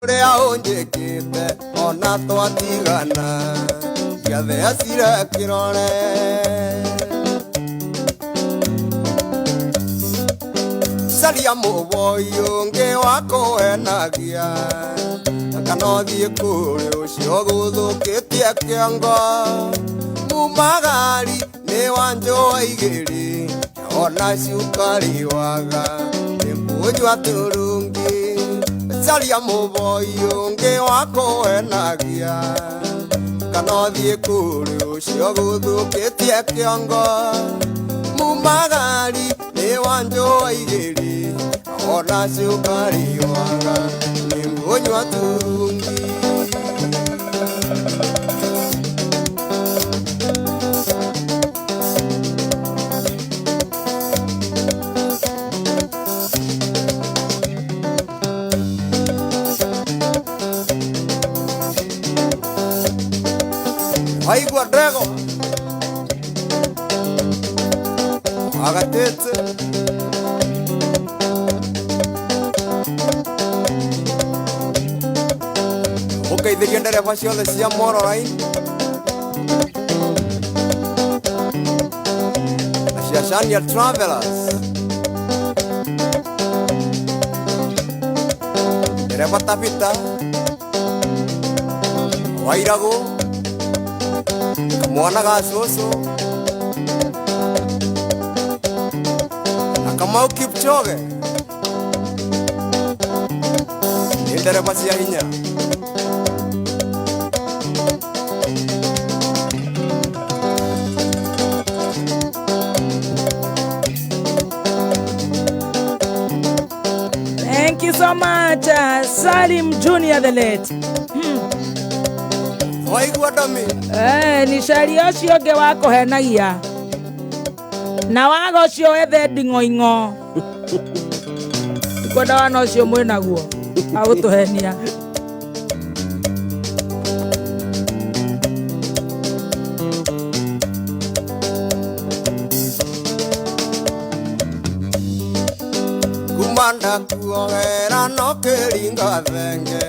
Rea onjekite ona twatigana giathe acira kirore saria muboyo nge wako enagia akanothie kuri ucio guthukitie kiongo mumagari ni wanjoa igiri ona cukari waga nimbujwa turungi saria muboyo nge wako enagia kanothie kuri ucio guthukitie kiongo mumagari ni wanjoa igiri ona cukari waga nimbujwa turungi Aigua drego agatete ukeithiria ndereba ciothe cia Moroline na cia Shania Travelers ndereba Tabitha Wairagu mwana gasoso akamau Kipchoge ndereba cia hinya Thank you so much, Salim Junior the late. Waigua dami Ni cari ucio nge wako henagia na wago cio ethe ndingoingo kwenda wana ucio mwinaguo agutuhenia kumanda kuohera no kiringa thenge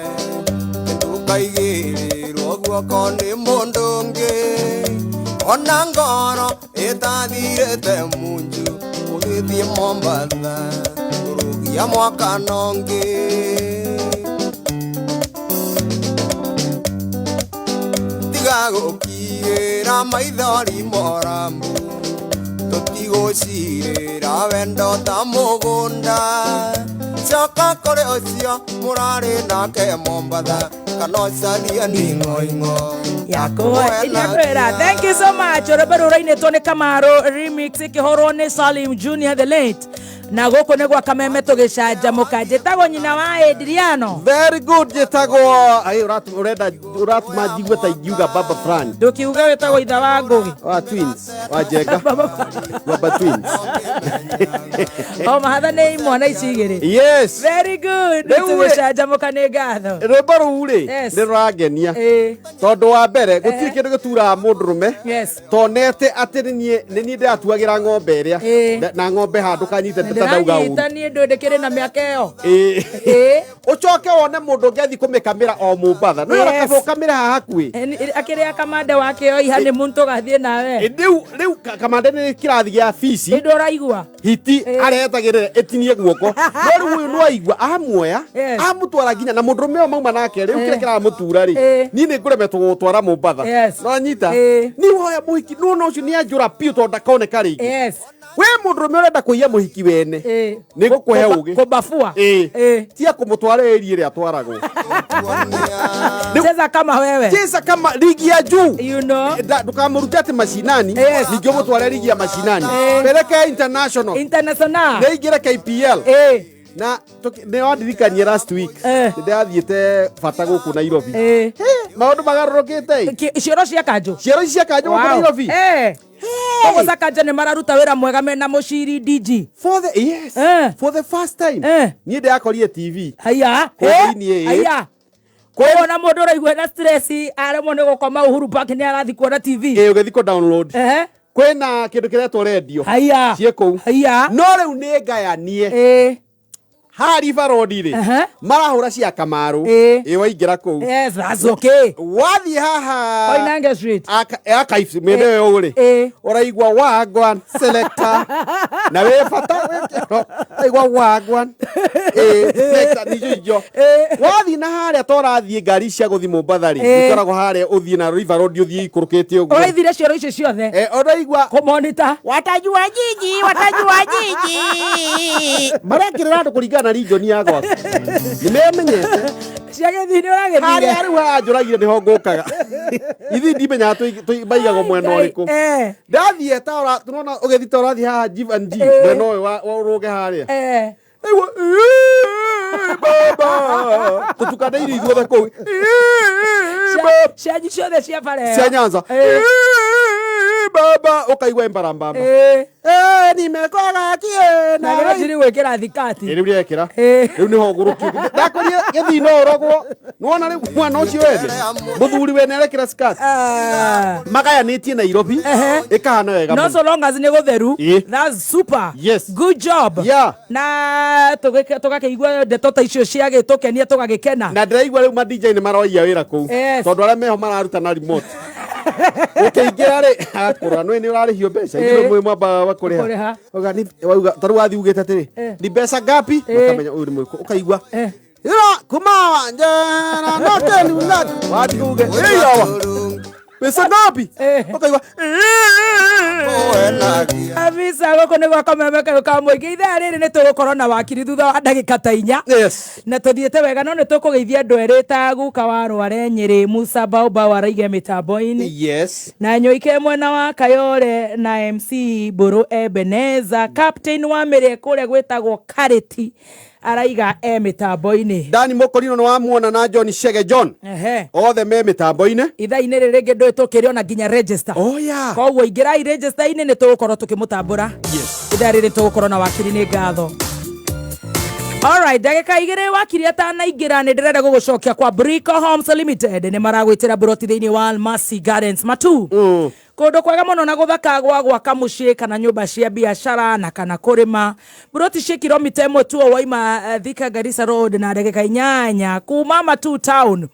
ndukaigĩrĩrwo guoko nĩ mũndũ ũngĩ ona ngoro ĩtathirĩte munju ũgĩthiĩ Mombatha kũrũgia mwakana ũngĩ tiga gũkiĩra maithori morambu tũtigũcirĩra wendo ta mũgũnda coka kũrĩ ũcio mũrarĩ nake Mombatha kanocaria ningoingo Thank you so much. Rebero Raine Tony Camaro remix ikihorwo ni Salim Junior the late. Na goko negwa kameme tugicaja mukajetago nyina wa Adriano. Very good jetago ai urat majigwe ta igiuga baba Fran. Dokiuga wetago itha wa Ngugi. Wa twins. Wa Jega. Baba twins. Oh mahatha ni mwana icigiri. Yes. Very good. Tugicaja mukane gatho. Rebero uri. Ndiragenia. Tondu wa mbere guti kindu gutura mundurume. Yes. Tonete atiri ni ndatuagira ng'ombe iria na ng'ombe handu kanyite ndauga u. Ndani ndekere na miaka iyo. Ucoke wone mundu ngethi kumikamira o Mombatha. No yakabo kamera hakui. Akire akamanda wake o ihane muntu gathie nawe. Riu kamanda ni kirathi gia fisi. Ndo raigua. Hiti aretagirira etinie guoko. No riu uyu no aigua amuoya amutwara nginya na mundurume o mauma nake riu kire kira mutura ri. Ni ni ngureme tugutwara Mombatha. No nyita. Ni hoya muhiki no ucio ni anjura piu to ndakone kari. Yes. We mundurume urenda kuiya muhiki wene ni gukuhe ugi kubafua tia kumutwara eri ria atwaragwo cheza kama wewe cheza kama ligi ya juu you know dukamurute ati mashinani ningio mutwara ligi ya mashinani peleka international na igira KPL na ne wadirikanye last week ndathiete bata guku Nairobi maundu magarurukite cioro cia kanjo guku Nairobi Kogo Sakaja ne mararuta wira mwega mena mushiri DG for the first time ni ndakorie TV haya haya Kwa na mundu raigwe na stress aremo ne gukoma Uhuru Park ni arathi kuona TV ugethi ko download kwena kindu kiretwo radio haya cieko haya no riu ni ngayanie hari barodi ri marahura cia Kamaru waingira ku. Yes, that's okay. Wathi haha Koinange Street akaifsi mende yo ri uraigwa wagwan selector na we fata aigwa wagwan selector ni jo wathi na haria torathie ngari cia guthi Mombasa ri ikoragwo haria uthie na River Road uthie ikurukite uguo uraithire cioro icio ciothe uraigwa kumonita watajua jiji marekirira andu kuringana region ya gwaku nimemenyete ciagethini uragethire hari njuragire niho ngukaga ithi ndimenya baigago mwena uriku ndathie ta tunona ugethi ta urathi haha Jivanji mwena uyu wa uruge haria aigwa baba tutukandeire ithuothe kuu cianyu ciothe cia bare cia Nyanza baba ukaigwa embarambamba nimekoga kie na gero jiri gwikira thikati riu riekira riu niho nguruki ndakorie githino urogwo nuona riu mwana ucio wethe muthuri we nerekira skati magayanitie Nairobi ikahana wega no so long as ni gutheru that's super good job na tugakeigwa ndeto ta icio cia gitukenia tugagikena na ndiraigwa riu ma DJ ni maroia wira kuu tondu aria meho mararuta na remote ukiingira ri akorwa ni urarihio mbeca ithuĩ mwe mwamba bakuriha ogani wauga taru wathi ugite atiri ni mbeca ngapi makamenya uyu ni mwiko ukaigwa kumawa njana noke ni unat wathi uge yawa pesa ngapi ukaigwa Avisa goko ni gwaka memeka ukamwige ithaa riri ni tugukorwo na wakiri thutha wa ndagika ta 4 na tuthiete wega no ni tukugeithia andu erita guka wa Rware Nyeri Musa Baoba waraige mitambo-ini na nyoike mwena wa Kayore na MC Buru Ebeneza captain wa mere kure gwetagwo Kariti araiga mitambo-ini Dani Mokorino no amuona na John Shege John othe me mitambo-ini ithaa-ini riri ndu tukiri ona ginya register koguo ingirai register-ini ni tugukorwo tukimutambura ithaa riri tugukorwo na wakiri ni ngatho. Alright, ndagika igire wakiri atanaingira ni ndirenda gugucokia kwa Brico Homes Limited ni maragwitira buroti thiini wa Almasi Gardens Matu kundu kwega muno na guthaka gwaka mucii kana nyumba cia biashara na kana kurima buroti cia kilomita 1 tu waima Thika Garissa Road na ndagika 8 kuma Matu town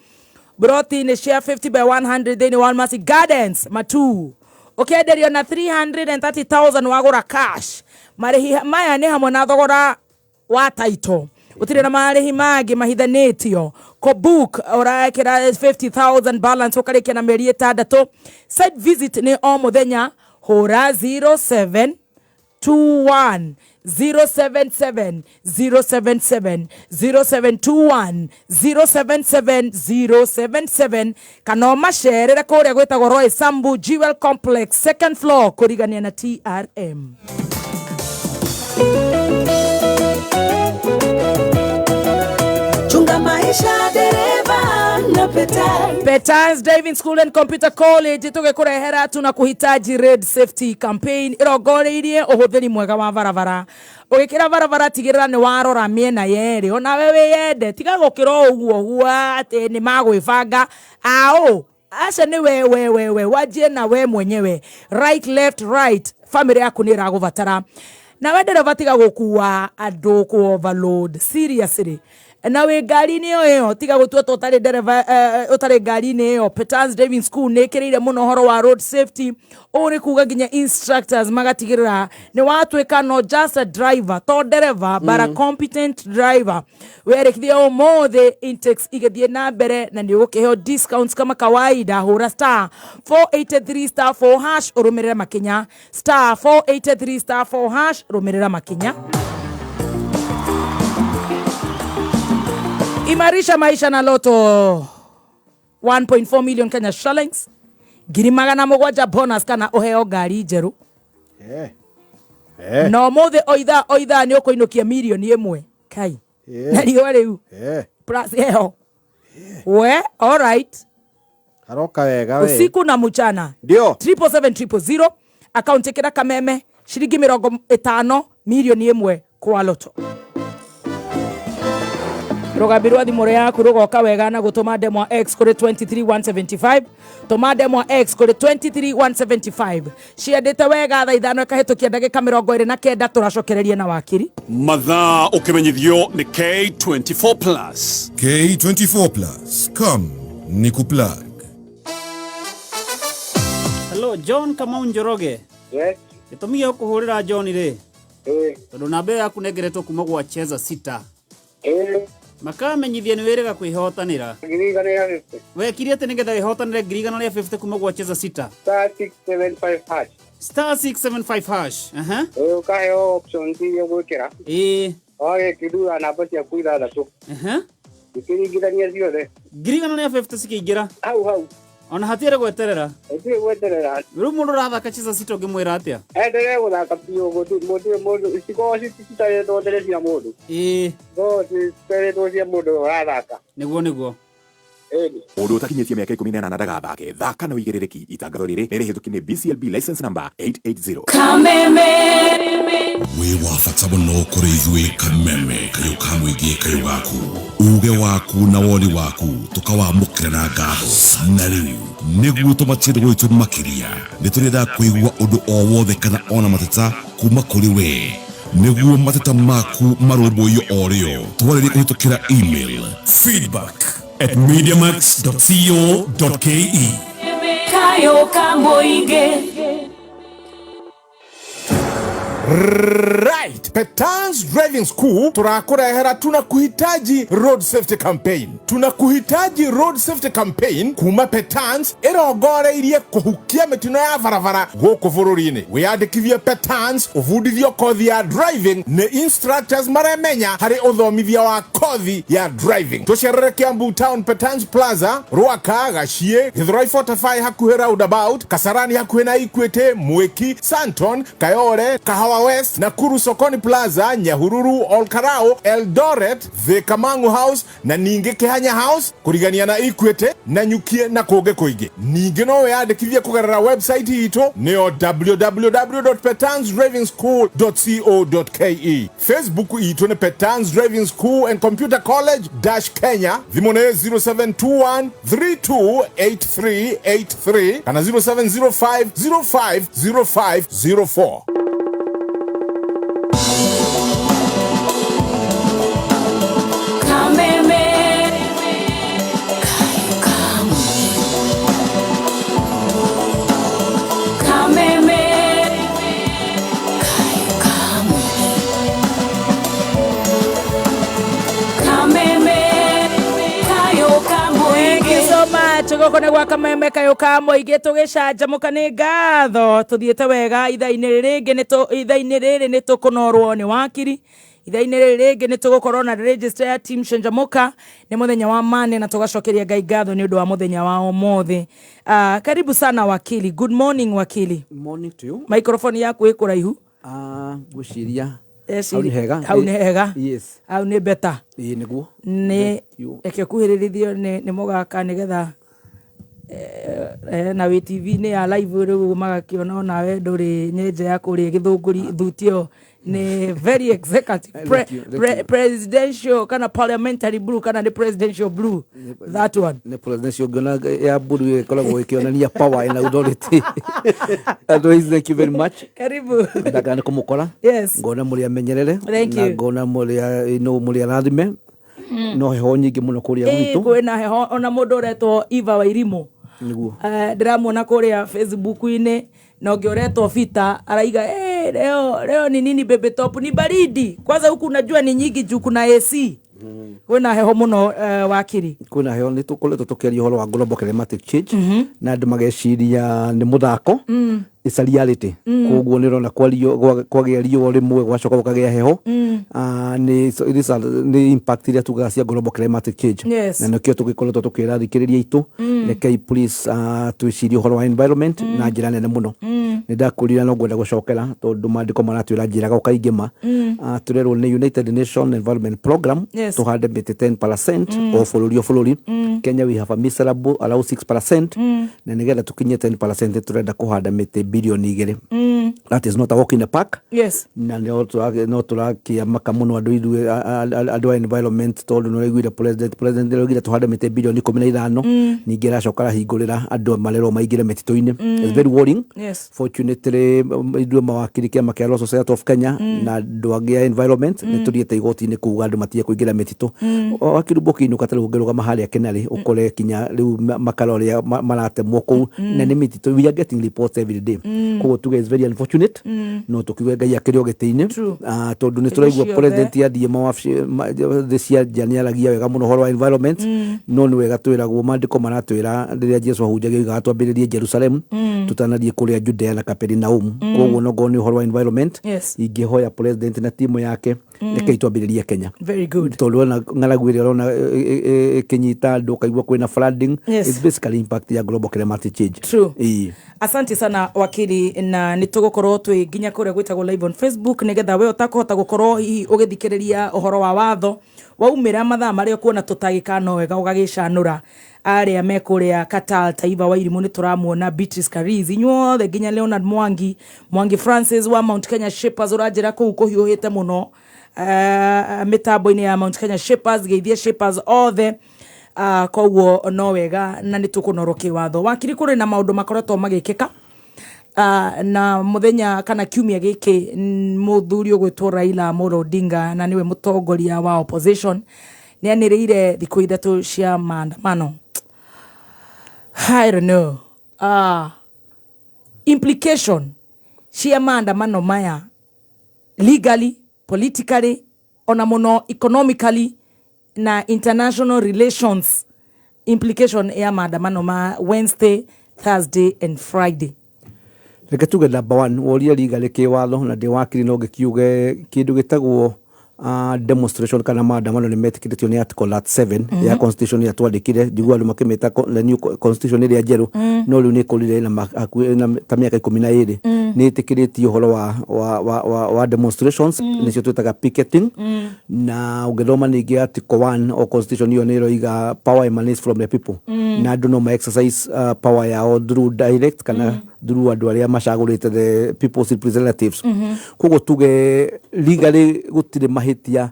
buroti ni cia 50 by 100 thiini wa Almasi Gardens Matu ukenderio na 330,000 wagura cash marihi maya ni hamwe na thogora wa title utire na marihi magi mahithanitio ko book urakira 50,000 balance ukarikia na meri 6 site visit ni o muthenya hura 0721 077 077 0721 077 077 kana masherera kuria gwetagwo Roy Sambu Jewel Complex second floor kurigania na TRM. Maisha dereva na Petans Driving School and Computer College tugekurehera tuna kuhitaji road safety campaign irogoreirie uhuthiri mwega wa barabara ugikira barabara tigirira ni warora miena yeri ona wewe yende tiga gukira uguo huwa ati ni magwibanga ao acha ni wewe wajie na we mwenyewe right left right family yaku ni ragubatara na wendera vatiga gukua andu ku overload seriously na we ngari ni yo tiga gutua totari dereva utari ngari ni yo Petans Driving School ne kirire muno horo wa road safety uri kuga ginya instructors magatigirira ni watweka no just a driver to driver but a competent driver were kithio mothe intakes igethie na mbere na ni ukiheo discounts kama kawaida hura star 483 star 4 hash urumirira makinya star 483 star 4 hash urumirira makinya. Imarisha maisha na loto 1.4 million Kenya shillings girimagana mugwanja bonus kana uheo ngari njeru no mothe oitha ni ukuinukia milioni 1 kai na riwa riu plus heo we all right haroka wega we usiku na mchana ndio 77700 account kira kameme shilingi 50 milioni 1 kwa loto. rugambirwa thimure yaku rugoka wega na gutuma demo X kuri 23175 tuma demo X kuri 23175 ciendete wega tha ithano kahitukia ndagika 29 turacokererie na wakiri mathaa ukimenyithio ni K24 plus. K24 plus, come niku plug. Hello John Kamau Njoroge. Yes. Itumia kuhurira John ri. Tondu nambe yaku negeretwo kuma gwa cheza sita. Makamenyithia ni werega kwihotanira. Ngiriganira 50. Wekire ate nigetha wihotanire ngirigana ya 50 kuma gwa cheza sita. Star 675 hash. Star 675 hash. Ukahe option yo gwikira. Oye kidu anapa cia kuira thatu. Ngirigania ciothe. Ngirigana ya 50 cikiingira. Hau. Ona hatiere gweterera. Eti gweterera. Riu mundu rathaka cheza sita ngimwira atia. Endelee guthaka pio mundu isiko cititare ndothere cia mundu. Go cititare cia mundu rathaka. Niguo. Mundu utakinyĩtie mĩaka 18 ndagathake thaka na wĩigĩrĩrĩki itangatho rĩrĩ nĩrĩhĩtũkie BCLB license number 880 Kameme We wafata mũno kũrĩ ithuĩ Kameme kayũ ka mũingĩ kayũ gaku uge waku na woni waku tũkawamũkĩra na ngatho na rĩu nĩguo tũmatire gwitũ makĩria nĩtũrenda kũigua ũndũ o wothe kana ona mateta kuma kũrĩ we nĩguo mateta maku marũmbũiyo o rĩo twarĩrie kũhĩtũkĩra email feedback@mediamax.co.ke Kayo Kamboige. Right, Petans Driving School turakurehera tunakuhitaji road safety campaign. Tunakuhitaji road safety campaign kuma Petans irongoreirie kuhukia mitino ya varavara guku bururi-ini. Wiyandikithie Petans uvundithio kothi ya driving ni instructors maremenya hari uthomithia wa kothi ya driving. Tucerere Kiambu Town Petans Plaza, Ruaka, Gachie, Githurai 45 hakuhi roundabout, Kasarani hakuhi na Equity, Mwiki, Santon, Kayore, Kahawa West, Nakuru Sokoni Plaza, Nyahururu, Olkarao, Eldoret, The Kamangu House na ninge Kihanya House kurigania na Equity na Nyukie na koge koige. Ninge no weyandikithie kugerera website hito neo www.petansdrivingschool.co.ke. Facebook ito ni Petans Driving School and Computer College Kenya. Thimone 0721 328383 kana 0705 050504. Chogokone gwa Kameme kayo ka moige tugicanjamuka ni ngatho tuthiete wega ithaini ringi ni tukunorwo ni wakiri ithaini ringi ni tugukorwo na register ya team Shanjamuka ni muthenya wa mane na tugacokeria Ngai ngatho ni undu wa muthenya wa omothe. Karibu sana wakili. Good morning wakili. Morning to you. Microphone yaku ikuraihu? Guciria Hau ni hega. Yes. Hau ni better. Niguo. Ni eke kuhirithio ni mugaka nigetha na we TV ni ya live riu magakiona ona we nduri nyenje ya kuri githunguri thutio ni very executive presidential kana parliamentary blue kana the presidential blue that one the presidential gonna ya blue kolagwo ikionania power and authority. Otherwise, thank you very much. Karibu ndakana kumukora. Yes, ngona muri amenyerere na ngona muri no muri arathime no heho nyingi muno kuria gwitu kwina heho ona mundu uretwo Eva Wairimu niguo ndiramwona kuria Facebook-ini na ungeoretwo Vita araiga leo ni nini bebe top ni baridi kwanza huku unajua ni nyingi juu kuna AC kwina heho muno wakiri kwina heho ni tukoletwo tukiaria horo wa global climatic change na andu mageciria ni muthako it's a reality koguo ni rona kwagia rio rimwe gwacoka gukagea heho ni impact iria tugaga cia global climatic change na nikio tugikoretwo tukira thikiriria itu rekei please twicirie horo wa environment na njira nene muno ndakurira no gwenda gucokera tondu mandiko maratwira njiraga ukaingima turerwo ni United Nations Environment Program tuhande miti 10% o fuluri Kenya we have a miserable allow 6% na nigetha tukinye 10% turenda kuhanda miti bilioni 2 that is not a walk in the park na no turakia makamuno andu environment tondu no regwira president regwira tuhande miti bilioni 15 ningera cokara hingurira andu marero maigire mitito-ini it's very worrying fortunately idwe mawakiri kia Law Society of Kenya na nduagia environment nituriete igoti-ini kuuga andu matie kuingira mitito wakiri boki-ini ukatari ungeruga mahali akenari ukore kinya riu makarori maratemwo kuu na ni mitito we are getting reports every day koguo tuge is very unfortunate no tukiwe ngai akirio giti-ini tondu ni turaigua president yathie mawabici cia janiaragia wega muno horo wa environment no ni wega twiragwo mandiko maratwira riria Jesu ahunjagia gatwambiririe Jerusalem tutanathie kuria Judea na Capernaum koguo no goni horo wa environment ingihoya president na timu yake nikaitwambiririe Kenya very good tondu na ngaragwire rona kinyita andu kaigua kwina flooding it's basically impact ya global climatic change true asante sana wakili na nitugukorwo twi nginya kuria gwitagwo live on Facebook nigetha we utakuhota gukorwo hihi ugithikiriria uhoro wa watho waumira mathaa maria kuona tutagikano wega ugagicanura aria mekuria Katal Taiva wa Irimu nituramuona Beatrice Karizi nyothe nginya Leonard Mwangi Francis wa Mount Kenya Shapers urajira kuu kuhiuhite muno mitambo-ini ya Mount Kenya Shapers geithia Shapers othe koguo no wega na nitukunoroki watho wakiri kuri na maundu makoretwo magikika na muthenya kana kiumia giki muthuri ugwitwo Raila Amolo Odinga na niwe mutongoria wa opposition ni anirire thiku ithatu cia maandamano. I don't know implication cia maandamano maya legally, politically, ona muno economically na international relations implication ya maandamano ma Wednesday, Thursday and Friday. Reke tuge number 1 woria legally ke watho na de wakiri no gikiuge kindu gitagwo demonstration kana maandamano ni metikitio ni article 7 ya constitution ya twandikire njigua andu makimeta the new constitution iri ajeru no riu ni kulire na tamia 12 ni tikiritie horo wa demonstrations nicio twitaga picketing na ugethoma ningi article 1 o constitution iyo ni roiga power emanates from the people na andu no ma exercise power yao through direct kana through andu aria macagurite the people's representatives koguo tuge legally gutire mahitia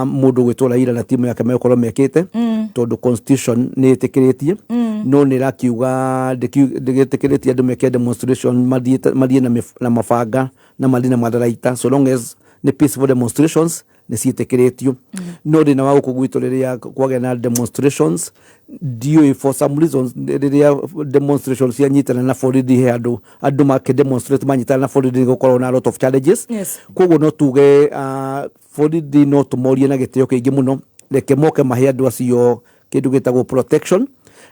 mundu gwitwo Raila na timu yake mekorwo mekite tondu constitution ni itikiritie no ni rakiuga ndigitikiritie andu meke demonstration madie na mafanga na madina madaraita so long as ni peaceful demonstrations ni ciitikiritio no rina wa kugwito riria kwage na demonstrations dio for some reasons riria demonstrations ya nyitana na borithi he andu make demonstrate manyitana na borithi gukorwo na a lot of challenges koguo no tuge borithi no tumorie na gitio kiingi muno reke moke mahe andu acio kindu gitagwo protection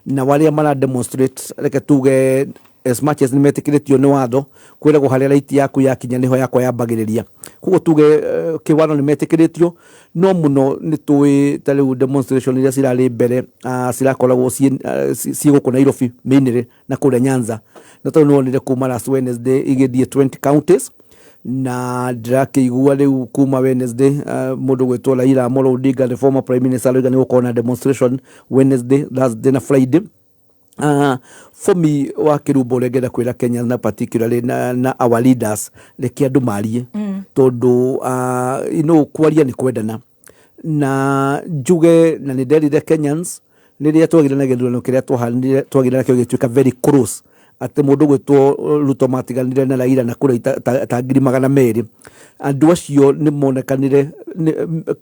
na wale mara demonstrate reke tuge as much as nimetikiritio ni watho kwira guharia right yaku ya kinya niho yakwa yambagiriria kugo tuge kiwano nimetikiritio no muno nitui tali demonstration iria cirari mbere cirakoragwo ci guku Nairobi mainire na kule Nyanza na to no nire kuma last Wednesday igithie 20 counties na drake igua riu kuma Wednesday mundu gwitwo Raila Amolo Odinga the former prime minister ni gukona demonstration Wednesday Thursday na Friday for me wakirubo regeda kwira Kenya na particularly na our leaders leki andu marie tondu kwaria ni kwendana na juge na ni the Kenyans niria twagirana githurano kiria twagirana kio gituika very close ate mundu gwitwo Ruto matiganire na Raila na kura ta ngiri 200 andu acio ni monekanire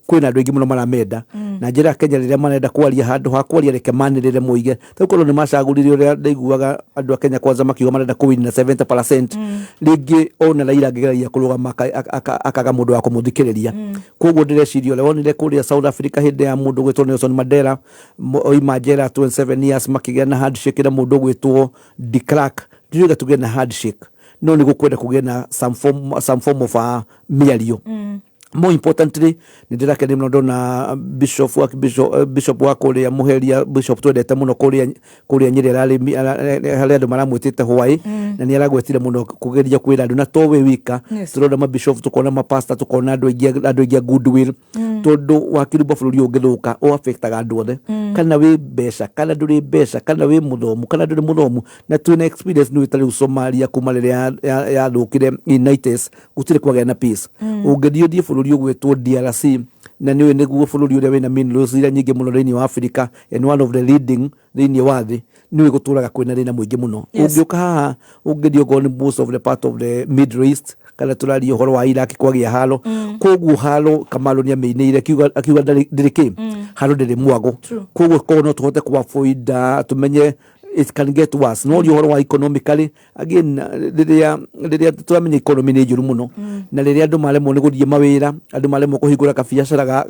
kwina andu ingi muno maramenda na njira Kenya riria marenda kwaria handu ha kwaria reke manirire muige takorwo ni macaguririo ria ndaiguaga andu a Kenya kwanza makiuga marenda kuwin na 70% ringi ona Raila ngegeragia kurugama akaga mundu wa kumuthikiriria koguo ndirecirio leonire kuria South Africa hindi ya mundu gwitwo Nelson Mandela oima njera 27 years makigea na handshake na mundu gwitwo de Klerk ndiga tugena handshake no ni gukwenda kugena some form of miario more importantly nindirakene muno ndona bishop wa kuria muheria bishop twendete muno kuria Nyeri haria andu maramwitite Hawaii na ni aragwetire muno kugeria kwira andu na towe wika turona ma bishop tukona ma pastor tukona andu ingia goodwill tondu wakiruba bururi ungithuka o affectaga andu othe kana wi besha kana nduri besha kana wi muthomu kana nduri muthomu na twina experience ni witari Somalia kuma riria ya thukire in 90s gutire kwagea na peace ungithio bururi ugwetwo DRC na niwe niguo bururi uria wina minerals iria nyingi muno thini wa Africa and one of the leading thini wa thi niwe guturaga kwina thina mwingi muno ungiuka haha ungithio go most of the part of the Middle East kana turari horo wa Iraq kwagia halo koguo halo Kamalo ni ameinire akiuga ndiriki halo ndiri mwago koguo kono tuhote kwa foida tumenye it can get worse no you horo economically again riria turamenya economy ni njuru muno na riria andu maremwo ni guthie mawira andu maremwo kuhingura kabiacara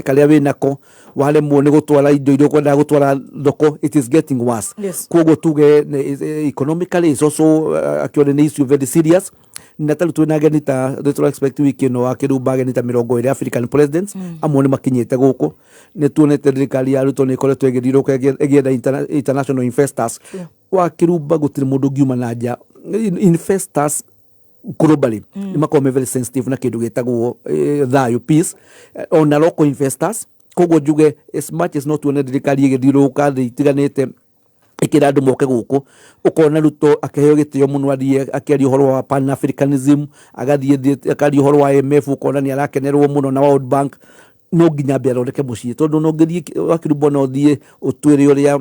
karia winako waremwo ni gutwara indo iria kwenda gutwara thoko it is getting worse koguo tuge economically is also actually an issue very serious na taru twina ageni ta retro expect week no akirumba ageni ta 20 African presidents amwe ni makinyite guku ni tuonete thirikari ya Ruto ni ikoretwo igithiruka egienda international investors wakirumba gutiri mundu ngiuma na nja investors globally ni makome very sensitive na kindu gitagwo thayu peace on local investors koguo njuge as much as not tuone thirikari igithiruka itiganite ikira andu moke guku ukona Ruto akeheo gitio muno akiaria horo wa pan africanism agathie akaria horo wa IMF ukona ni arakenerwo muno na World Bank no nginya mbiarondeke mucii tondu no ngirie wakirumbo no thie utwire uria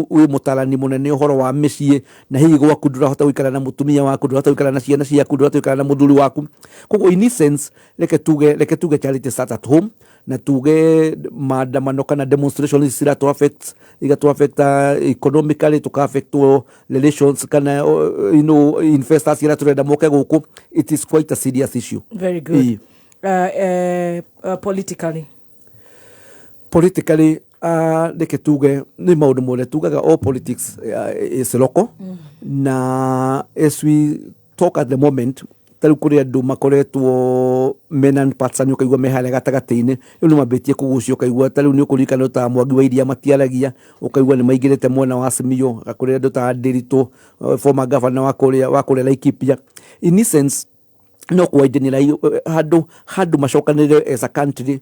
wi mutarani munene horo wa micii na hihi gwaku ndurahota gwikara na mutumia waku ndurahota gwikara na ciana ciaku ndurahota gwikara na muthuri waku koguo in essence leke tuge charity start at home na tuge maandamano kana demonstrations sira to affect economically to affect relations kana investors ira turenda moke guku it is quite a serious issue. Very good. Politically leke tuge ni maundu mole tugaga all politics is local na as we talk at the moment taru kuri andu makoretwo menan patsanyo kaigwa mehale gatagati-ini ino mabetie kugucio kaigwa taru ni ukurikana ta Mwangi wa Iria matiaragia ukaigwa ni maigirete mwena wa Simio kuri andu ta Ndirito former governor wa kuria Laikipia in essence no kuidenira hadu mashokanire as a country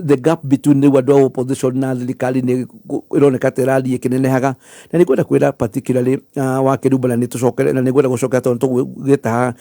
the gap between the wadu opposition na thirikari ni ironeka terali kinenehaga na ni kwenda kwira particularly wa kirubana ni tucokere na ni kwenda gucokera tondu tugita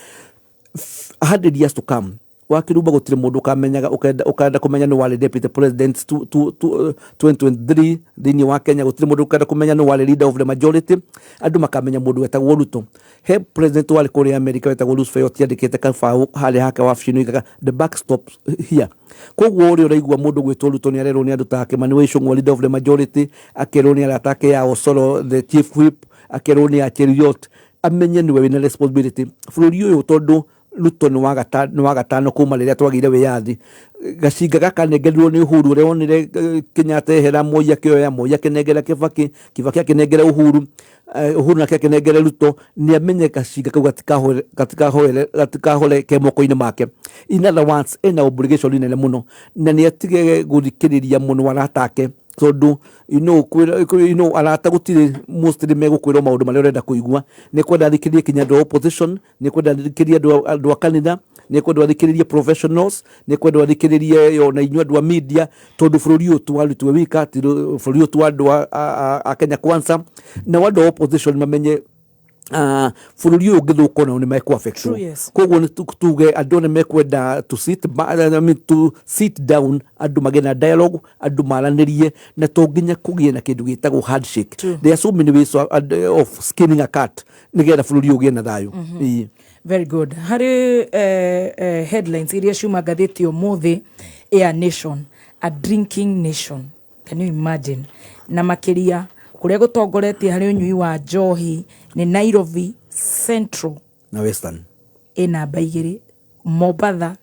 100 years to come wakirumba gutire mundu kamenyaga ukenda kumenya no wale deputy president 2023 thini wa Kenya gutire mundu ukenda kumenya no wale leader of the majority andu makamenya mundu wetagwo Ruto he president wale kuri America wetagwo Roosevelt yandikite kabau hali hake wafishino ikaga the backstop here koguo uri uraigwa mundu gwetwo Ruto ni arerwo ni andu take Manuel leader of the majority akerwo ni aratake ya Osoro the chief whip akerwo ni Cheriot amenye niwe wina responsibility bururi uyu tondu Ruto ni wagatano kuma riria twagire wiyathi gacinga gakanengerirwo ni Uhuru uria wonire Kenyatta ehera moya kioya moya kinengera Kibaki akinengera Uhuru na kinengera Ruto ni amenye gacinga kau gatikahole ke moko-ini make in other words ena obligation inene muno na ni atige guthikiriria muno waratake tondu arata gutire mostly megukwirwo maundu maria urenda kuigua ni kwenda thikiririe kinya do opposition ni kwenda thikiririe andu a kanitha ni kwenda thikiririe professionals ni kwenda thikiririe yo na inyu andu a media tondu bururi uyu twarutwe wika bururi uyu twandu a Kenya Kwanza na wandu opposition mamenye bururi uyu ngithuka na ni mekwa affect koguo ni tuge andu ni mekwenda to sit down andu magena dialogue andu maranirie na tonginya kugie na kindu gitagwo handshake there are so many ways of skinning a cat nigetha bururi ugie na thayu. Very good. Hari headlines iria ciuma gatheti umuthi a nation, a drinking nation. Can you imagine? Na makiria kuria gutongoretie hari unyui wa njohi ni Nairobi Central na Western ina baigiri Mombasa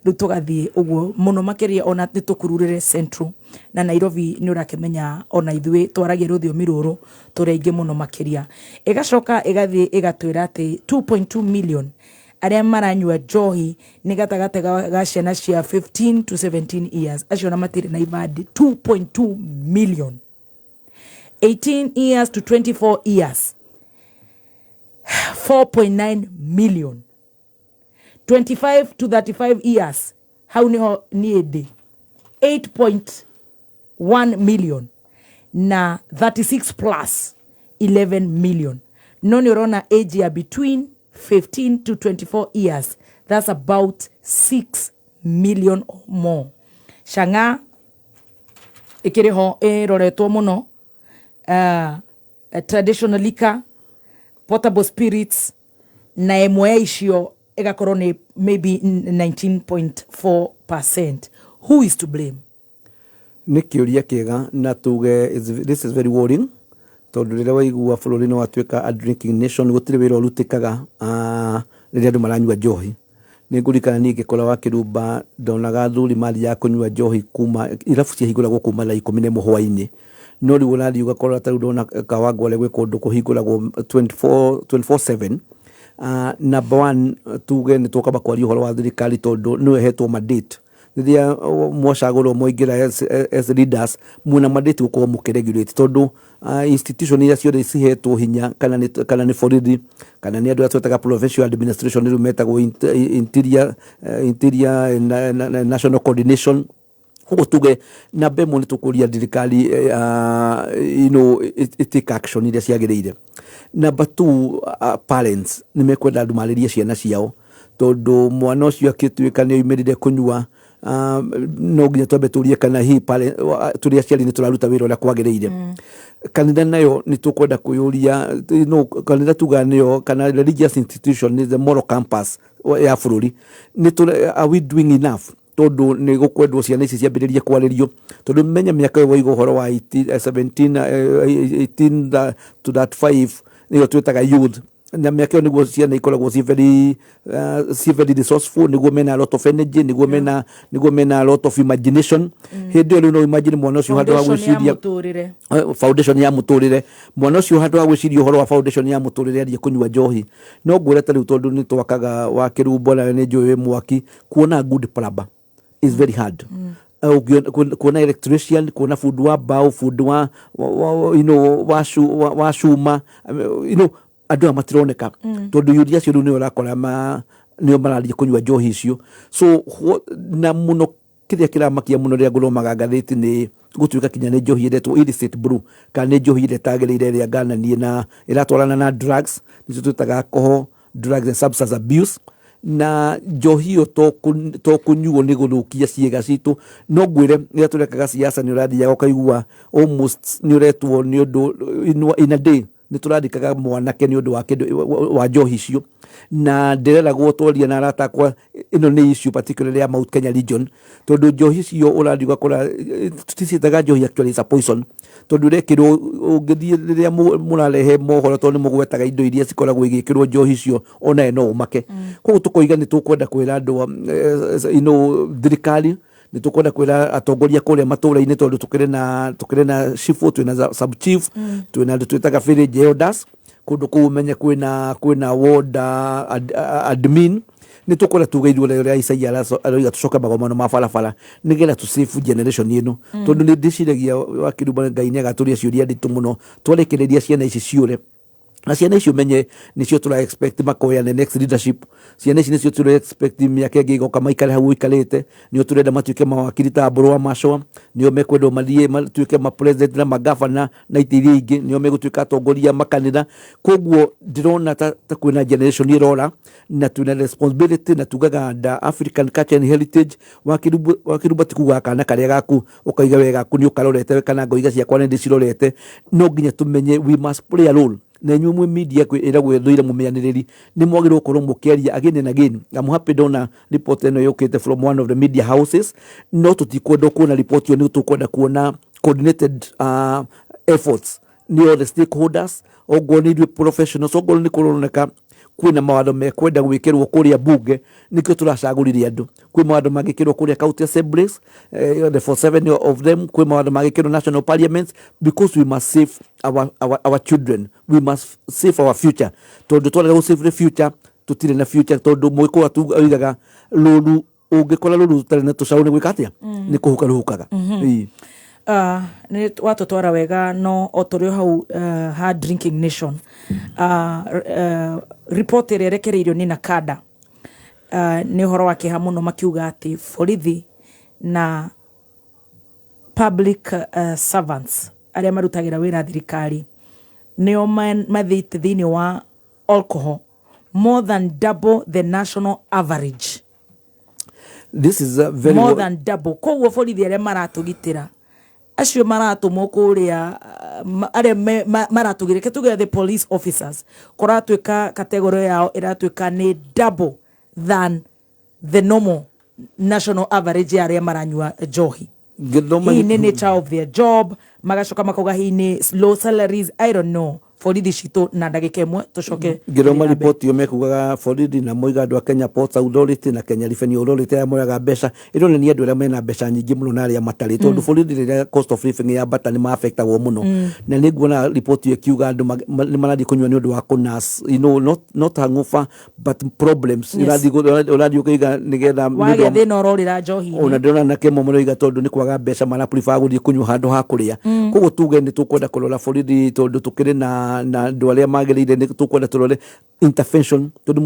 rutugathie uguo muno makiria ona nitukururire Central na Nairobi ni urakemenya ona ithui twaragie ruthiomi ruru turi ingi muno makiria igacoka igathie igatwira ati 2.2 million aria maranyua njohi ni gatagate ga ciana cia 15 to 17 years acio na matire na ibadi 2.2 million. 18 years to 24 years 4.9 million. 25 to 35 years how niho niede 8.1 million na 36 plus 11 million. Noni urona age ya between 15 to 24 years, that's about 6 million or more. Shanga ikiriho roretwo muno traditional liquor, potable spirits na emwe icio igakorwo ni maybe 19.4%. Who is to blame? Ni kiuria kiega na tuge this is very worrying tondu rĩrĩa waigua bũrũri nĩ watuĩka a drinking nation gũtirĩ wĩra ũrutĩkaga rĩrĩa andũ maranyua njohi. Nĩ ngũrikana niĩ ngĩkora wakĩrumba ndonaga athuri mari ya kũnyua njohi kuma irabu ciahingũragwo kuma thaa 11 hwaĩ-inĩ, no rĩu ũrathiĩ ũgakora ta rĩu ndona Kawangware gwĩ kũndũ kũhingũragwo 24/7. Number one tuge nĩ tũkamba kwaria ũhoro wa thirikari tondũ nĩwe hetwo mandate rĩrĩa mwacagũrwo mwaingĩra as leaders mwina mandate gũkorwo mũkĩregulate tondũ institution iria ciothe cihetwo hinya kana nĩ borithi kana nĩ andũ twetaga provincial administration rĩu metagwo interior national coordination. Koguo tuge na bemo nĩ tũkũria thirikari take action iria ciagĩrĩire. Number two, parents nĩ mekwenda andũ marĩrie ciana ciao tondu mwana ũcio akĩtuĩka nĩ oimĩrire kũnyua no nginya twambe tũrie kana hi pale tũrĩa aciari nĩ tũraruta wĩra ũrĩa kwagĩrĩire. Kanitha nayo nĩ tũkwenda kwĩyũria kanitha tuga nĩyo kana religious institution is the moral compass ya bũrũri. Are we doing enough? Tondu nĩ gũkwendwo ciana ici ciambĩrĩrie kwarĩrio tondu menya mĩaka ĩyo waiga ũhoro wa 18 to that 5 nĩyo twĩtaga youth na mĩaka ĩyo nĩguo ciana ikoragwo ci very resourceful, nĩguo mena a lot of energy, nĩguo mena a lot of imagination. Hĩndĩ ĩyo rĩu no imagine mwana ũcio handũ wa gwĩciria foundation ya mũtũrĩre, mwana ũcio handũ wa gwĩciria ũhoro wa foundation ya mũtũrĩre athiĩ kũnyua njohi. No ngwĩre ta rĩu tondũ nĩ twakaga wa kĩrumbo na nĩ njũĩ mwaki kuona good plumber is very hard. Kuona electrician, kuona fundi wa bao, fundi wa cuma, andũ a matironeka tondu yuria cio rĩu nĩ ũrakora nĩo mararia kũnyua njohi icio. So na mũno kĩrĩa kĩramakia mũno rĩrĩa ngũromaga ngathĩti nĩ gũtuĩka kinya nĩ njohi ĩretwo illicit brew kana nĩ njohi ĩrĩa ĩtagĩrĩire ĩrĩa ngananie na ĩratwarana na drugs nĩcio twĩtaga alcohol, drugs and substance abuse. Na njohi ĩyo to kũnyuo nĩ gũthũkia ciĩga citũ. No ngwĩre rĩrĩa tũrekaga siasa nĩ ũrathiaga ũkaigua almost nĩ ũretwo nĩ ũndũ in a day nĩ tũrathikaga mwanake nĩ ũndũ wa kĩndũ wa njohi icio. Na ndĩreragwo twaria na arata akwa ĩno nĩ issue particularly ya Mount Kenya region tondu njohi icio ũrathiĩ ũgakora tũticiĩtaga njohi actually is a poison tondu rekĩrwo ũngĩthiĩ rĩrĩa mũrarehe mohoro tondũ nĩ mũgwetaga indo iria cikoragwo igĩkĩrwo njohi icio ona no ũmake. Koguo tũkoiga nĩ tũkwenda kwĩra andũ thirikari nĩ tũkwenda kwĩra atongoria kũrĩa matũũra-inĩ tondũ tũkĩrĩ na chief, twĩna sub chief, twĩna andũ twĩtaga village elders, kũndũ kũu menye kwĩna ward admin. Nĩ tũkwenda tuge iruo rĩa Isaia aroiga tũcoke magomano ma barabara nĩgetha tũsave generation ĩno tondũ nĩ ndĩciragia wakĩrumba Ngai nĩ agatũria ciũria nditũ mũno twarekereria ciana ici ciũre. Na ciana icio menye nĩcio tũra expect makoya the next leadership. Ciana ici nĩcio tũra expect mĩaka ĩngĩ igoka maikare hau ikarĩte, nĩo tũrenda matuĩke mawakiri ta Mbũrũ wa Macoa, nĩo mekwendwo mathiĩ matuĩke ma president na magavana na itĩ iria ingĩ, nĩo megũtuĩka atongoria makanitha. Koguo ndĩrona ta kwĩna generation ĩrora na twĩna responsibility na tugaga the African culture and heritage. Wakĩrumba ti kuga kana karĩa gaku ũkaiga wega gaku nĩ ũkarorete kana ngoiga ciakwa nĩ ndĩcirorete. No nginya tumenye we must play a role. Na inyuĩ mwe media ĩragwo ĩthũire mũmenyanĩrĩri nĩ mwagĩrĩirwo gũkorwo mũkĩaria again and again. I'm happy ndona report ĩno yũkĩte from one of the media houses. No tũtikwenda kuona report ĩyo, nĩ tũkwenda kuona coordinated efforts nĩ all the stakeholders, okorwo nĩ ithuĩ professionals, okorwo nĩ kũroneka kwĩna mawatho mekwenda gwĩkĩrwo kũrĩa bunge nĩkĩo tũracagũrire andũ. Kwĩ mawatho magĩkĩrwo kũrĩa county assemblies, the 47 of them, kwĩ mawatho magĩkĩrwo national parliaments, because we must save our children, we must save our future. Tondũ twarega gũ save the future tutire na future tondu mwiko atu aigaga lulu ungikora lulu tare na tucaune gwikatia ni kuhuka ruhukaga ni watu twara wega no otorio hau hard drinking nation report irekereirio ni nakada ni horo wake hamuno makiuga ati borithi na public servants aria marutagira wira thirikari nio mathite thini wa alcohol more than double the national average. This is a very more than double. Koguo borithi aria maratugitira acio maratumwo kuria aria maratugire ketuge the police officers kuratuika category yao iratuika ni double than the normal national average aria maranyua njohi. Hii ni nature of their job. Magacoka makauga hii ni low salaries. I don't know. Borithi citå na ndagika ĩmwe tũcoke ngĩroma riboti ĩyo mekugaga borithi na moiga andũ a Kenya Ports Authority na Kenya Revenue Authority arĩa moyaga mbeca ironania andũ arĩa mena mbeca nyingĩ mũno na arĩa matarĩ tondũ borithi rĩrĩa cost of living yambata nĩ ma-affectagwo mũno na nĩ nguona riboti ĩyo ĩkiuga andũ nĩ marathiĩ kũnyua nĩ ũndũ wa kũnas not hangover but problems ũrathiĩ ũkaiga nĩgetha wagĩa thĩna ũrorĩra njohi ona ndĩrona na kemo mũroiga tondũ nĩ kwaga mbeca mara-prefer gũthiĩ kũnyua handũ ha kũrĩa koguo tuge nĩ tũkwenda kũrora borithi tondũ tũkĩrĩ na andũ arĩa magĩrĩire nĩ tũkwenda tũrore intervention tondũ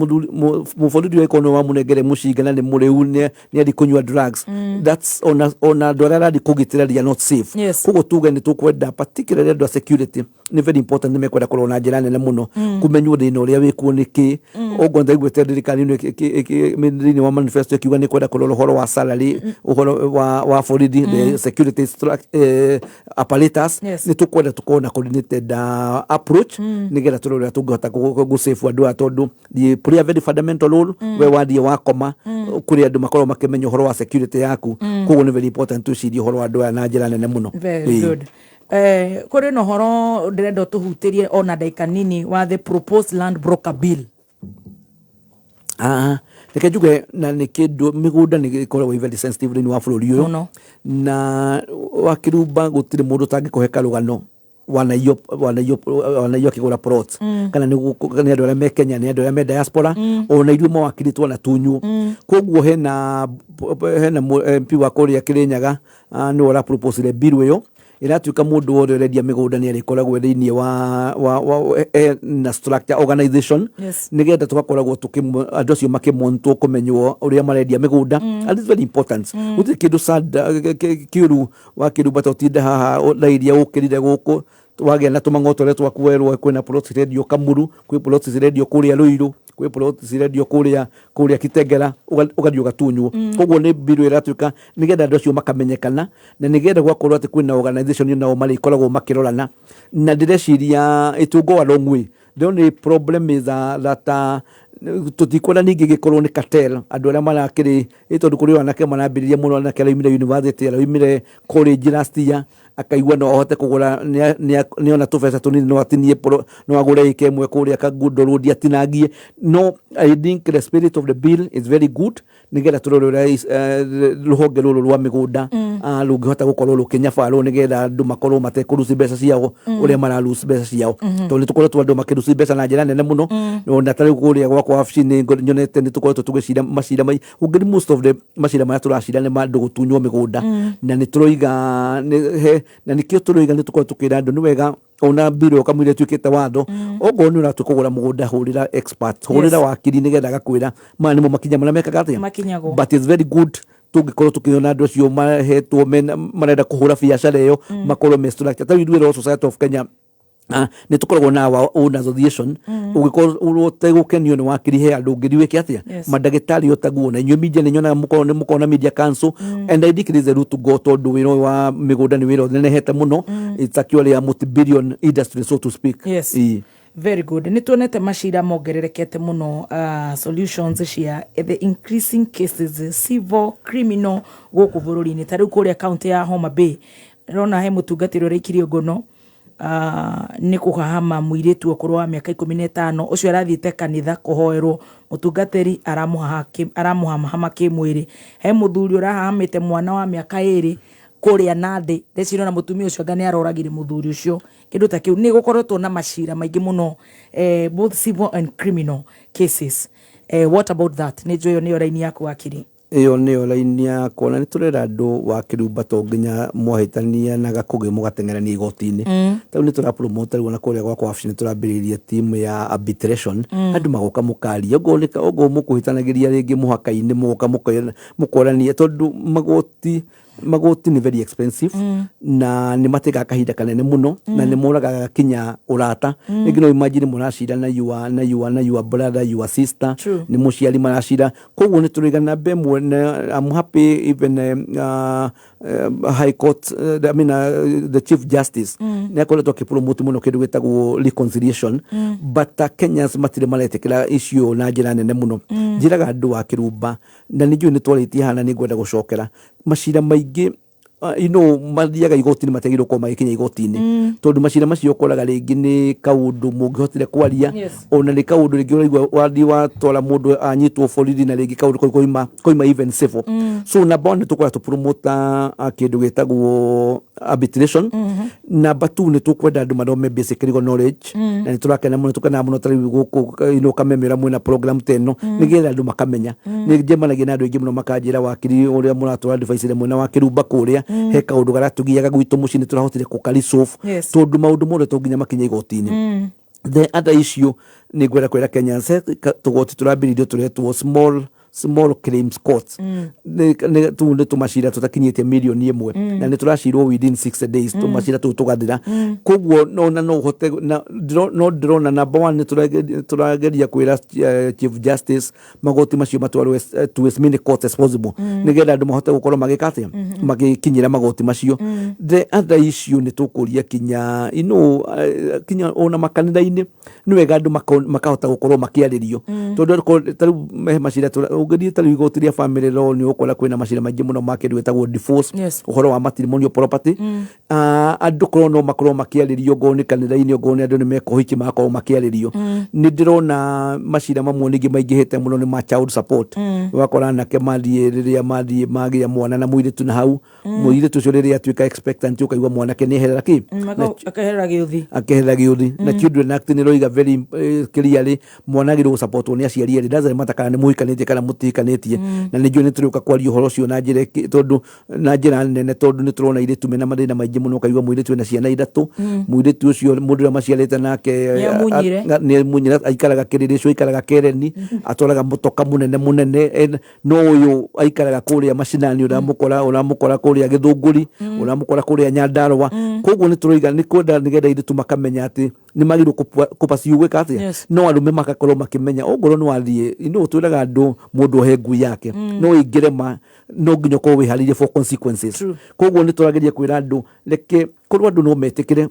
mũborithi wa ikono wa mũnengere mũcinga na nĩ mũrĩu nĩ athiĩ kũnyua drugs that's ona andũ arĩa arathiĩ kũgitĩra they are not safe koguo tuge nĩ tũkwenda particularly andũ a security nĩ very important nĩ mekwenda kũrora na njĩra nene mũno kũmenywo thĩna ũrĩa wĩkuo nĩkĩ ũguo ndaiguĩte thirikari thĩinĩ wa manifesto ĩkiuga nĩ kwenda kũrora ũhoro wa salary ũhoro wa borithi the security apparatus nĩ tũkwenda tũkorwo na coordinated approach nĩgetha tũrore tũngĩhota gũsave andũ aya tondũ the play a very fundamental role we wathiĩ wakoma kũrĩ andũ makorwo makĩmenya ũhoro wa security yaku koguo nĩ very important tũcirie ũhoro wa andũ aya na njĩra nene mũno. Very good. Kũrĩ na ũhoro ndĩrenda tũhutĩrie ona ndagĩka nini wa the proposed land broker bill. Reke njuge na nĩ kĩndũ mĩgũnda nĩ ĩkoragwo very sensitive thĩinĩ wa bũrũri ũyũ na wakĩrumba gũtirĩ mũndũ ũtangĩkũhe karũgano wanayo akĩgũra plot kana nĩ andũ arĩa me Kenya nĩ andũ arĩa me diaspora ona irio mawakirĩtwo na tunyu koguo hena MP wa kũrĩa Kĩrĩnyaga nĩ ora propose bill ĩyo iratuĩka mũndũ wothe ũrendia mĩgũnda nĩ arĩkoragwo thĩinĩ na structure organization nĩgetha tũgakoragwo andũ acio makĩmontwo kũmenywo ũrĩa marendia mĩgũnda and it's very important gũtirĩ kĩndũ kĩũru wakĩrumba tũtinda haha rairia ũkĩrire gũkũ wagĩa na tũmang'oto ũrĩa twakuerwo kwĩna plot cirendio Kamuru kwĩ plot cirendio kũrĩa Ruiru kwĩ plot cirendio kũrĩa Kitengela ũgathiĩ ũgatunywo koguo nĩ bill ĩratuĩka nĩgetha andũ acio makamenyekana na nĩgetha gwakorwo atĩ kwĩna organization nao marĩkoragwo makĩrorana na ndĩreciria it will go a long way. The only problem is that tutikwenda ningĩ gĩkorwo nĩ cartel andũ arĩa marakĩrĩ tondũ kũrĩ anake marambĩrĩria mũno anake araumire university araumire college last year akaigua no ahote kũgũra nĩ ona tũbeca tũnini no atinie no agũre ĩka ĩmwe kũrĩa Kagundo Road atinangie. No, I think the spirit of the bill is very good nĩgetha tũrore rũhonge rũrũ rwa mĩgũnda rũngĩhota gũkorwo rũkĩnyabarwo nĩgetha andũ makorwo matekũruci mbeca ciao ũrĩa mararuci mbeca ciao tondũ nĩ tũkoretwo andũ makĩruci mbeca na njĩra nene mũno na tarĩu kũrĩa gwakwa wabici-inĩ nyonete nĩ tũkoretwo tũgĩcira macira ũngĩ most of the macira marĩa tũracira nĩ ma andũ gũtunywo mĩgũnda na nĩ tũroiga na nĩkĩo tũroiga nĩ tũkorwo tũkĩra andũ nĩ wega ona mbiro kamwire tuĩkĩte watho ogo nĩ ũratũ kũgũra mũgũnda hũrĩra expert hũrĩra wakiri nĩgetha agakwĩra maya nĩmo makinya marĩa mekaga atĩa but it's very good tũngĩkorwo tũkĩona andũ acio mahetwo marenda kũhũra biacara ĩyo makorwo me structure ta ithuĩ Society of Kenya nĩ tũkoragwo na our own association ũgĩkorwo ũtegũkenio nĩ wakiri he andũ ũngĩthiĩ wĩke atĩa mandagĩtarĩ otaguo na inyuĩ media nĩ nyonaga mũkorwo na media council and I think it is a route to go tondũ wĩra wa mĩgũnda nĩ wĩra ũnenehete mũno it's actually a multi-billion industry so to speak. Very good. Nĩ tuonete macira mongererekete mũno solutions cia the increasing cases civil criminal gũkũ bũrũri-inĩ ta rĩu kũrĩa county ya Homa Bay rona he mũtungatĩri ũrĩkirio ngono nĩ kũhahama mũirĩtu ũkũrũ wa mĩaka 15 ũcio arathiĩte kanitha kũhoerwo mũtungatĩri aramuhama kĩmwĩrĩ he mũthuri ũrahahamĩte mwana wa mĩaka 2 kũrĩa Nandi ndecirwo na mũtumia ũcio anga nĩ aroragire mũthuri ũcio kĩndũ ta kĩu nĩ gũkoretwo na macira maingĩ mũno both civil and criminal cases What about that? Nĩ njũĩ nĩyo raini yaku wakiri. Iyo nĩyo raini yakwa na nĩtũrera andũ wa kĩrumba to nginya mwahĩtania na gakũgĩ mũgateng'erania igoti-inĩ. Tau nĩtũrapromote rĩu na kũrĩa gwakwa wabici nĩtũrambĩrĩirie timu ya arbitration. Andũ magoka mũkaria ũguo mũkũhĩtanagĩria rĩngĩ mũhaka-inĩ mũgoka mũkorania tondũ magoti ni very expensive na nĩ matega kahinda kanene muno na nĩ mũraga kinya urata rĩngĩ no imagine mũracira na your brother, your sister, nĩ mũciari maracira koguo nĩ tũrigana bemwe. I'm happy even High Court, I mean the Chief Justice nĩ akoretwo akĩpromote muno kĩndũ gĩtagwo reconciliation, but Kenyans matirĩ maretekera issue na njĩra nene muno. Njĩraga andũ wa kĩrumba na nĩ njũĩ nĩ twarĩtie hana nĩ ngwenda gũcokera macira maingĩ mathiaga igoti-inĩ matagĩrĩirwo gũkorwo magĩkinya igoti-inĩ tondũ macira macio ũkoraga rĩngĩ nĩ kaũndũ mũngĩhotire kwaria ona nĩ kaũndũ rĩngĩ ũraigua wathi watwara mũndũ anyitwo borithi na rĩngĩ kaũndũ koima even civil. So number one nĩtũkwenda tũpromota kĩndũ gĩtagwo arbitration. Number two nĩtũkwenda andũ mathome basic legal knowledge na nĩtũrakena mũno tũkenaga mũno tarĩu gũkũ kamemera mwĩna program ta ĩno nĩgetha andũ makamenya. Nĩnjemanagia na andũ aingĩ mũno makanjĩra wakiri ũrĩa mũratwara advice mwena wa kĩrumba kũrĩa he kaũndũ garatũgiaga gwitũ mũciĩ nĩtũrahotire kũkarisolve tondũ maũndũ mothe to nginya makinya igoti-inĩ. The other issue nĩ ngwenda kwĩra Kenyans tũgoti tũrambĩrĩirio tũretwo small claims courts nĩ tũmacira tũtakinyĩtie mirioni ĩmwe na nĩ tũracirwo within 60 days tũmacira tũu tũgathira. Koguo no ũhote no ndĩrona number one nĩ tũrageria kwĩra Chief Justice magoti macio matwarwo to as many courts as possible nĩgetha andũ mahote gũkorwo magĩka atĩa magĩkinyĩra magoti macio. The other issue nĩ tũkũria kinya kinya ona makanitha-inĩ nĩ wega andũ makahota gũkorwo makĩarĩrio tondũ tarĩu macira ũgĩthiĩ tarĩu igoti rĩa family law nĩ ũkora kwĩna macira maingĩ mũno ma kĩndũ gĩtagwo divorce, ũhoro wa matrimonial property. Andũ korwo no makorwo makĩarĩrio ngoo nĩ kanitha-inĩ ngoo nĩ andũ nĩ meka ũhiki magakorwo makĩarĩrio. Nĩ ndĩrona macira mamwe ningĩ maingĩhĩte mũno nĩ ma child support. Ũgakora anake rĩrĩa magĩa mwana na mũirĩtu na hau mũirĩtu ũcio rĩrĩa atuĩka expectant ũkaigua mwanake nĩ eherera akehera gĩũthi na Children Act nĩ roiga very clearly mwana agĩrĩirwo gũsupportwo nĩ aciari erĩ doesn't matter kana nĩ mũhikanĩtie kana mũtihikanĩtie. Na nĩ njũĩ nĩ tũrĩũka kwaria ũhoro ũcio na njĩra nene tondũ nĩ tũrona airĩtu mena mathĩna maingĩ mũno ũkaigua mũirĩtu ena ciana ithatũ mũirĩtu ũcio mũndũ ũrĩa maciarĩte nake nĩ munyire aikaraga kĩrĩrĩcio aikaraga Kereni atwaraga mũtoka mũnene no ũyũ aikaraga kũrĩa macinani ũramũkora kũrĩa Gĩthũngũri ũramũkora kũrĩa Nyandarũa. Koguo nĩ tũroiga nĩ kwenda nĩgetha airĩtu makamenya atĩ nĩ magĩrĩirwo kũbaciu gwĩka atĩa no arũme magakorwo makĩmenya ongorwo nĩ wathiĩ twĩraga andũ mũndũ ohe ngui yake no ingĩrema no nginya ũkorwo wĩharĩirie for consequences. Koguo nĩ tũrageria kwĩra andũ reke korwo andũ no metĩkĩre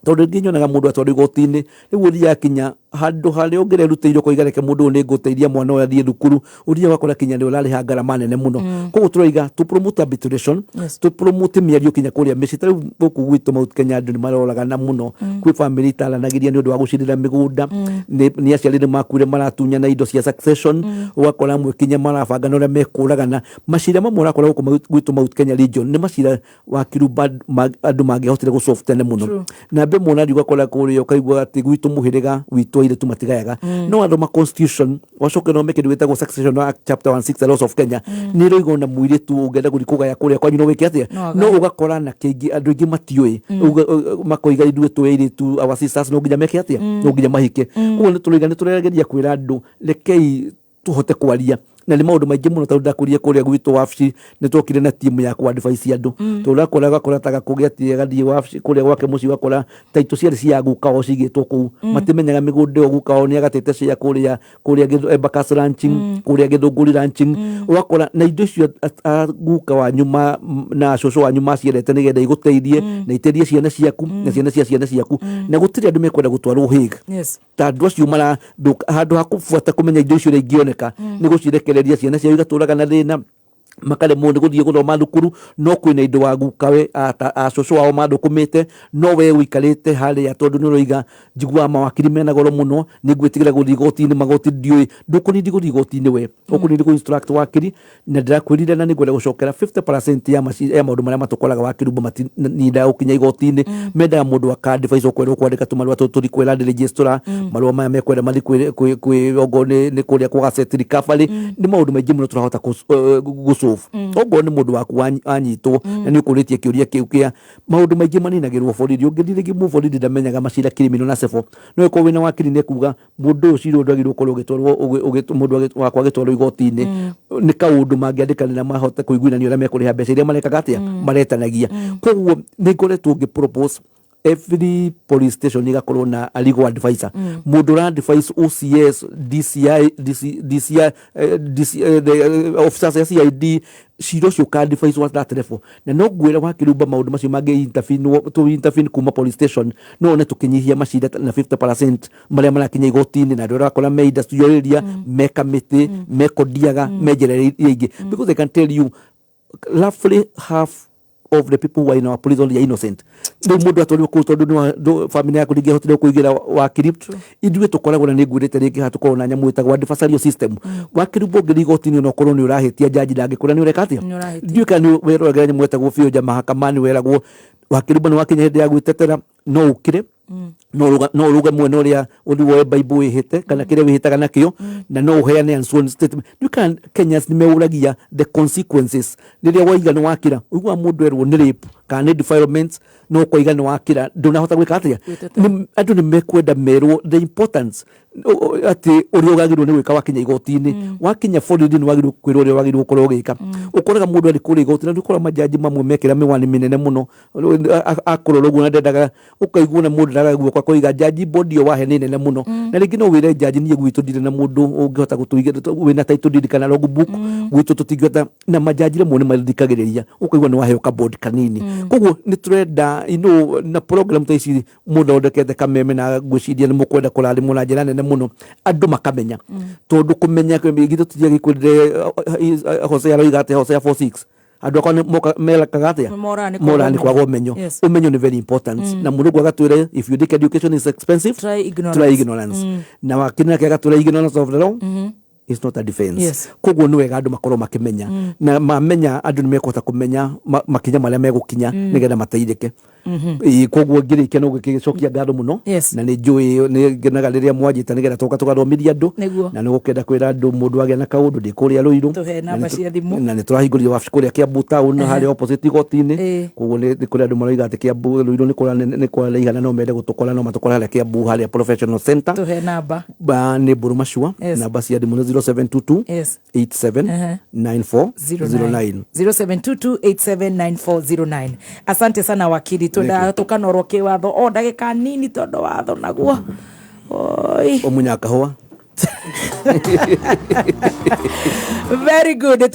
tondũ rĩngĩ nyonaga mũndũ atwarwo igoti-inĩ rĩu ũthiaga kinya handũ harĩa ũngĩrerutĩirwo kũiga reke mũndũ ũyũ nĩ ngũteithia mwana ũyũ athiĩ thukuru ũthiaga ũgakora kinya nĩ ũrarĩha ngarama nene mũno. Koguo tũroiga to promote arbitration to promote mĩario kinya kũrĩa mĩciĩ tarĩu gũkũ gwitũ Mount Kenya andũ nĩ maroragana mũno kwĩ family itaranagĩria nĩ ũndũ wa gũcirĩra mĩgũnda nĩ aciari nĩ makuire maratunyana indo cia succession ũgakora amwe kinya marabanga na ũrĩa mekũragana. Macira mamwe ũrakora gũkũ gwitũ Mount Kenya region nĩ macira wa kĩrumba andũ mangĩahotire gũsolve tene mũno na mbe mũnari ũgakora kũrĩa ũkaigua atĩ gwitũ mũhĩrĩga witũ airĩtu matigayaga no andũ ma constitution wacoke no meke gĩtagwo succession act chapter 16 laws of Kenya nĩ roiga na mũirĩtu ũngĩenda gũthiĩ kũgaya kũrĩa kwanyu no wĩke atĩa no ũgakora na kĩngĩ andũ aingĩ matiũĩ makoiga ithuĩ twĩ airĩtu our sisters no nginya meke atĩa no nginya mahike. Koguo nĩ tũroiga nĩ tũrageria kwĩra andũ rekei tũhote kwaria na nĩ maũndũ maingĩ mũno tondũ ndakũria kũrĩa gwitũ wabici nĩ twokire na timu ya advice andũ tũrakora ta gakũgĩ atĩ gathiĩ wabici kũrĩa gwake mũciĩ ũgakora taitũ ciarĩ cia guka o cigĩtwo kũu matimenyaga mĩgũnda ĩyo guka o nĩ agatĩte cia kũrĩa Embakasi ranching kũrĩa Gĩthũngũri ranching ũgakora na indo icio guka wanyu na cũcũ wanyu maciarete nĩgetha igũteithie na iteithie ciana ciaku na ciana cia ciana ciaku na gũtirĩ andũ mekwenda gũtwarwo Hague ta andũ acio handũ ha kũbuata kũmenya indo icio ũrĩa ingĩoneka nĩ gũcirekereria ciana ciao igatũraga na thĩna makale mundu guthie guthoma thukuru no kwina indo wa gukawe acoco wao mathukumite no we wikarite haria tondu ni roiga njigua mawakiri mena goro muno ni ngwitigira guthie igoti-ini magoti ndiui ndukunindi guthie igoti-ini we ukunindi ku instruct wakiri na ndirakwirire na ni ngwenda gucokera 50% ya maundu maria matukoraga wakiri bo matinida ukinya igoti-ini menda mundu wa card advice okwerwo kwandika tumarua turi kwira registrar marua maya mekwenda mathi kwi ogone ni kuria kwa set recovery ni maundu maingi muno turahota gusolve ogo ni mundu waku anyitwo na ni ukuritie kiuria kiu kia maundu maingi maninagirwo borithi ungithirigi mu borithi ndamenyaga macira criminal na civil no iko wina wakiri ne kuga mundu ucio ndagirwo korwo gitwarwo mundu wakwa gitwarwo igoti-ini ni kaundu mangiandikana na mahote kuiguithania uria mekuriha mbeca iria marekaga atia maretanagia koguo ni ngoretwo ngipropose every police station igakorwo na a legal advisor mundu ra advise OCS DCI the officers ya CID ciro cio ka advise what that level na no gwira wakirumba maundu macio mangi intervene kuma police station no ne tukinyihia macira na 50% maria marakinya igoti-ini na ndora kora me industry mekamiti mekodiaga mejerere ingi because they can tell you roughly half of the people who are in our police only are innocent. No mundu atwari ku tondu ni family yaku ndingi hotire kuigira wakiri indue tukoragwo na nigwirite ringi hatukorwo na nyamu itagwa adversarial system wakiri bongeri igoti-ini no korwo ni urahitia jaji ndangikura ni ureka atia ndue kana werogera nyamu itagwo fioja mahakamani weragwo wakiri bano wakinya hindi ya gwitetera no ukire no ruga mwene uria uriwo bible ihite kana kire wihitaga nakio na no uheane and sworn statement you can Kenyans ni meuragia the consequences riria waiga ni wakira uigwa mundu erwo ni rape kana defilement no koiga ni wakira ndunahota gwika atia andu ni mekwenda merwo the importance ati uria ugagirwo ni gwika wakinya igoti-ini wakinya borithi ni wagirwo kwirwo uria wagirwo gukorwo ugika ukoraga mundu ari kuri igoti na ndukora majaji mamwe mekira miwani minene muno akororogwo na ndendaga ukaigwo na mundu ndagagwo kwa koiga jaji body yo wahe nene muno na ringi no wire jaji ni gwitu ndire na mundu ungihota gutuigira wina title deed kana logbook gwitu tutigota na majaji le muone mathikagiriria ukaigwa ni wahe ka board kanini koguo ni trenda na program taici mundu ondekete kameme na gwiciria ni mukwenda kurari muna njira nene muno andu makamenya tondu kumenya gitu tutia gikurire Hosea roigate Hosea 4:6 andu akwa mela kagatia morani kwa gomenyo umenyo ni very important na mundu kwa gatwire if you think education is expensive try ignorance na wakina kega try ignorance of the law is not a defense koguo ni wega andu makorwo makimenya na mamenya andu ni mekota kumenya makinya maria megukinya nigetha mateithike koguo ngirikia no gicokia ngado muno na ni njui ni ngenaga riria mwanjita nigetha tugathomithia andu na ni gukenda kwira andu mundu agia na kaundu ndi kuria Ruiru na ni turahingũrire wabici kuria Kiambu town hari opposite igoti-ini koguo ni kuria andu maroiga ati Kiambu Ruiru ni kwa igana no mende gutukora no matukora hari Kiambu hari professional center tuhe namba ni Burumashua namba cia thimu 0722 879409 0722879409 asante sana wakili tunda tukanoro kiwatho o ndagika nini tondu watho naguo oi omunyaka hoa very good